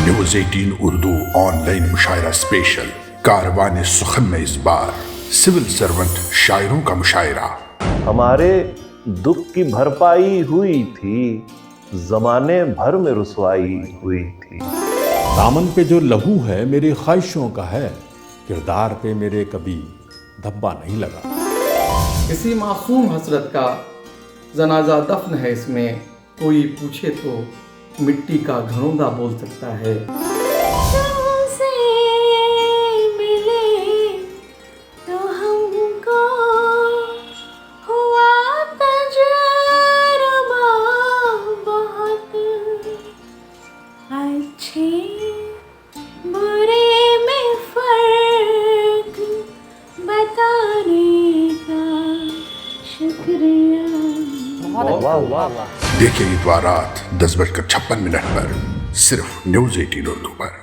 News 18 Urdu online मुशायरा special. Karwan Sukhan में इस बार सिविल सर्वेंट शायरों का मुशायरा। हमारे दुख की भरपाई हुई थी, जमाने भर में रुसवाई हुई थी। दामन पे जो लहू है मेरी ख्वाहिशों का है, किरदार पे मेरे कभी धब्बा नहीं लगा। किसी मासूम हसरत का जनाजा दफन है, इसमें कोई पूछे तो मिट्टी का घरौंदा बोल सकता है। तुमसे मिले तो हमको हुआ तजुर्बा बहुत, अच्छे बुरे में फर्क बताने का शुक्रिया। वाह वाह वाह। देखिए इतवार रात 10:56 पर सिर्फ न्यूज 18 उर्दू पर।